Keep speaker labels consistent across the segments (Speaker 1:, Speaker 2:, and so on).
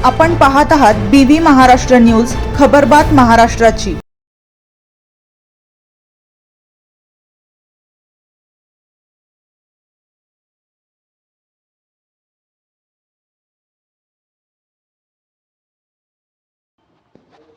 Speaker 1: आपण पाहत आहात BV महाराष्ट्र न्यूज, खबरबात महाराष्ट्राची।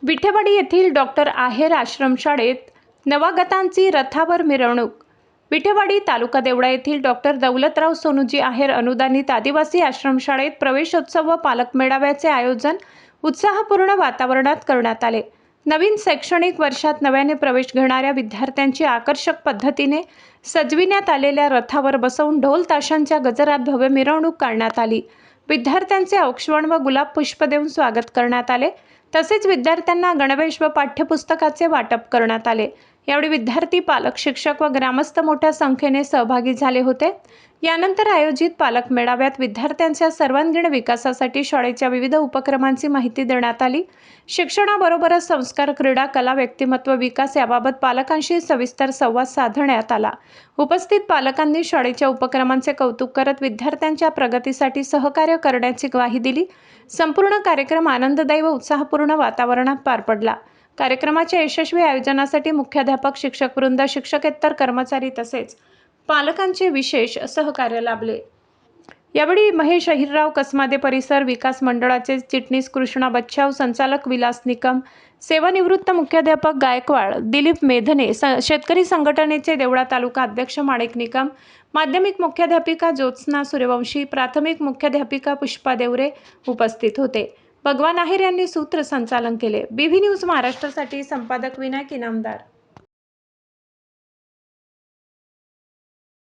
Speaker 2: विठेवाडी येथील डॉक्टर आहेर आश्रमशाळेत नवागतांची रथावर मिरवणूक। विठेवाडी तालुका देवळा येथील डॉक्टर दौलतराव सोनूजी आहेर अनुदानित आदिवासी आश्रमशाळेत प्रवेशोत्सव व पालक मेळाव्याचे आयोजन उत्साहपूर्ण वातावरणात करण्यात आले। नवीन शैक्षणिक वर्षात नव्याने प्रवेश घेणाऱ्या विद्यार्थ्यांची आकर्षक पद्धतीने सजविण्यात आलेल्या रथावर बसवून ढोल ताशांच्या गजरात भव्य मिरवणूक काढण्यात आली। विद्यार्थ्यांचे औक्षण व गुलाब पुष्प देऊन स्वागत करण्यात आले। तसेच विद्यार्थ्यांना गणवेश व पाठ्यपुस्तकाचे वाटप करण्यात आले। यावेळी विद्यार्थी, पालक, शिक्षक व ग्रामस्थ मोठ्या संख्येने सहभागी झाले होते। यानंतर आयोजित पालक मेळाव्यात विद्यार्थ्यांच्या सर्वांगीण विकासासाठी शाळेच्या विविध उपक्रमांची माहिती देण्यात आली। शिक्षणाबरोबरच संस्कार, क्रीडा, कला, व्यक्तिमत्व विकास याबाबत पालकांशी सविस्तर संवाद साधण्यात आला। उपस्थित पालकांनी शाळेच्या उपक्रमांचे कौतुक करत विद्यार्थ्यांच्या प्रगतीसाठी सहकार्य करण्याची ग्वाही दिली। संपूर्ण कार्यक्रम आनंददायी व उत्साहपूर्ण वातावरणात पार पडला। कार्यक्रमाच्या यशस्वी आयोजनासाठी मुख्याध्यापक, शिक्षकवृंद, शिक्षकेतर कर्मचारी तसेच पालकांचे विशेष सहकार्य लाभले। यावेळी महेश अहिरराव कसमादे, परिसर विकास मंडळाचे चिटणीस कृष्णा बच्छाव, संचालक विलास निकम, सेवानिवृत्त मुख्याध्यापक गायकवाड दिलीप मेधने, शेतकरी संघटनेचे देवळा तालुका अध्यक्ष माणिक निकम, माध्यमिक मुख्याध्यापिका ज्योत्स्ना सूर्यवंशी, प्राथमिक मुख्याध्यापिका पुष्पा देवरे उपस्थित होते। भगवान आहेर यांनी सूत्रसंचालन केले। BV न्यूज महाराष्ट्रासाठी संपादक विनायक इनामदार।